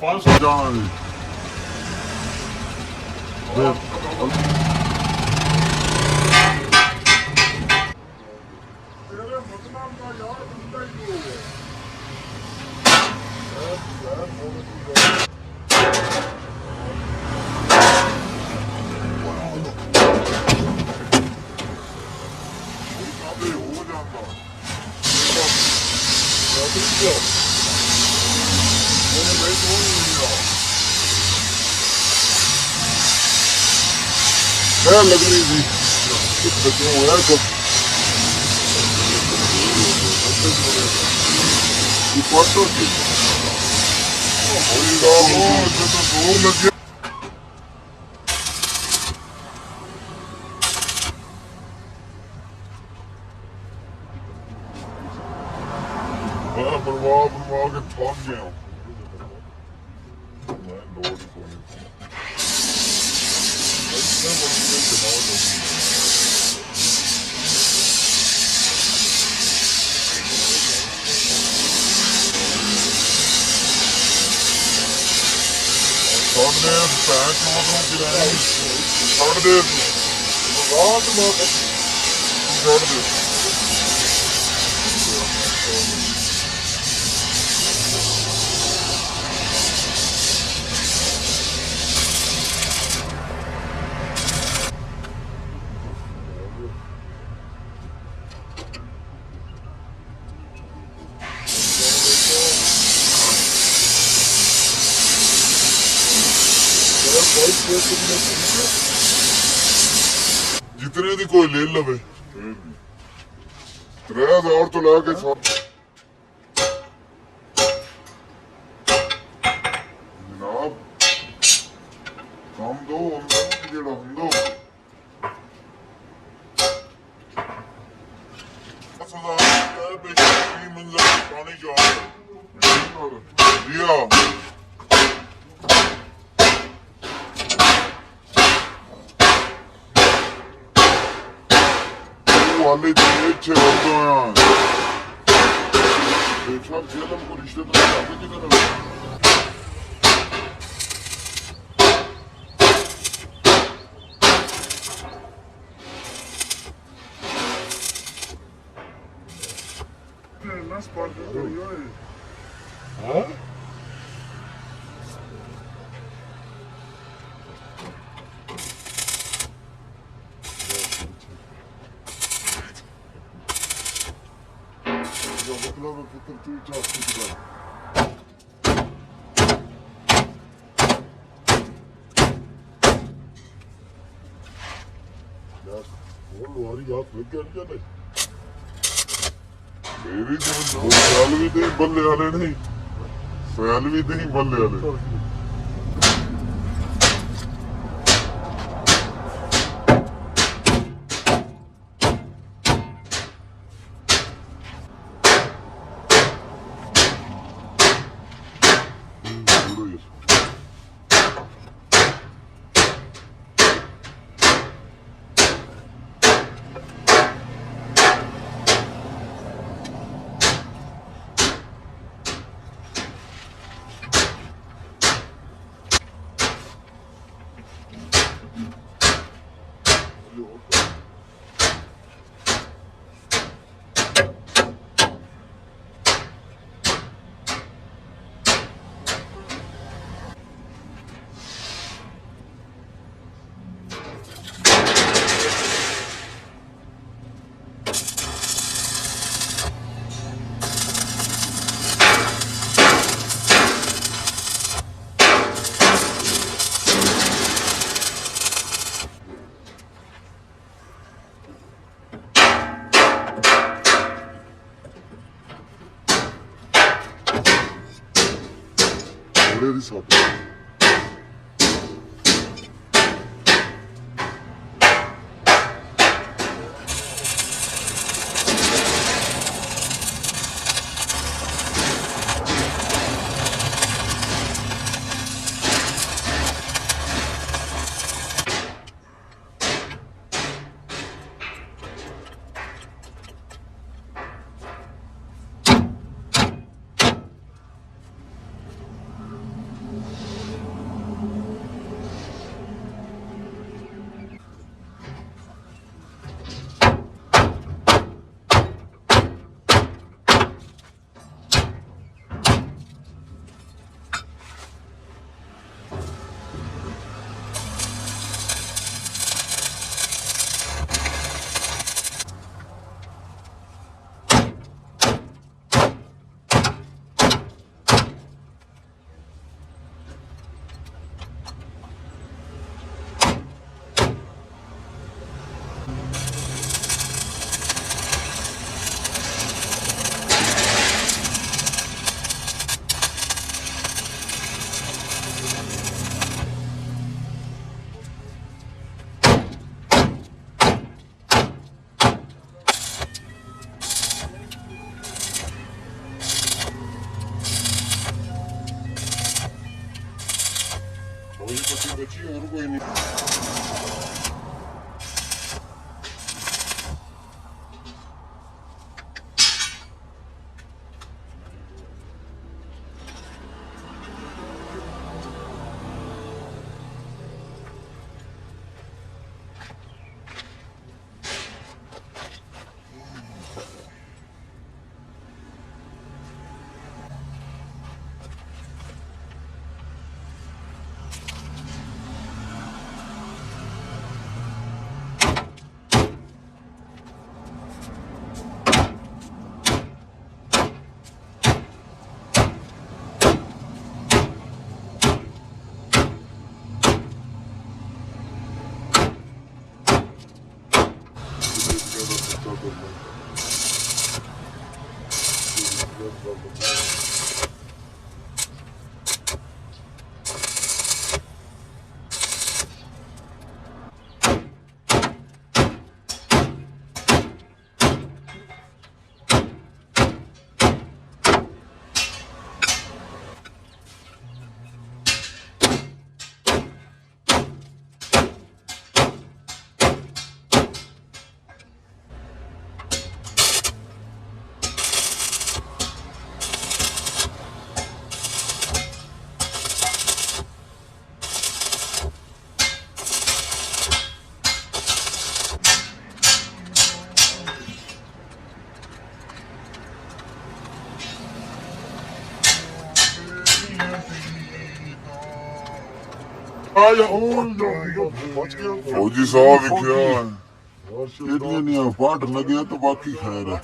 $500 ਜਾਣਾ है लगनी थी बच्चों होया तो पाटो थी दो लगे बनवा के थक गया ਛੱਡ ਦੇ ਰਾਤ ਨੂੰ ਛੱਡ ਦੇ जितने दी कोई ले लवे 3000 तो ला के जनाब काम दो जेड़ा हुंदा 10,000 बेशक मंजर पानी चाह दिया वाले अच्छे होते हैं देखा जेल हमको रिश्ते तो आगे की तरफ nas portas do Rio hã? Bakılarla fıtırtıyı çarptılar. Ya, oğlum var ya, çok geldi. मेरी तो ख्याल भी नहीं बल्ले वाले नहीं ख्याल भी नहीं बल्ले वाले Really something. ਜੀ ਹੋਰ ਕੋਈ ਨਹੀਂ। फौजी साहब क्या है पाठ लगे तो बाकी खैर है।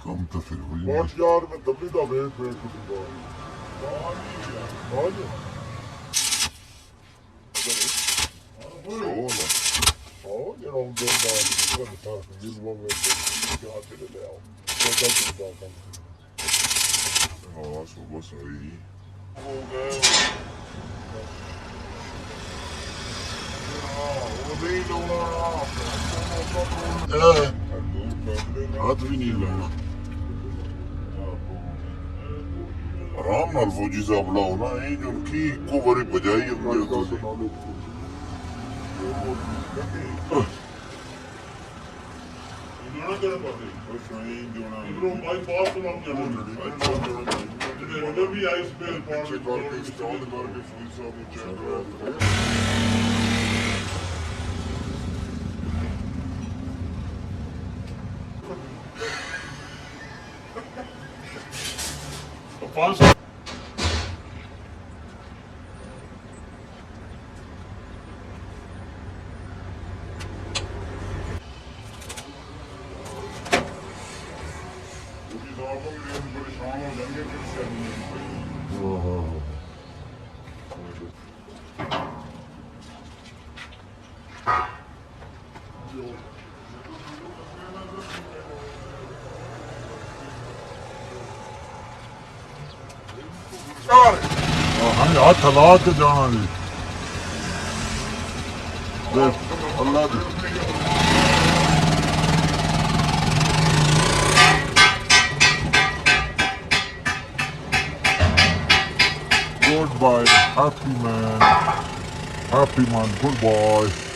कम तो फिर यार में दबी का वेट सुबह सही हो गए। हाथ भी नहीं लाना आराम नाल फौजी साहब लाओ ना ये जो की इको बारी बजाई हाथ हला के जाना जी अल्लाह दी Goodbye, happy man, goodbye.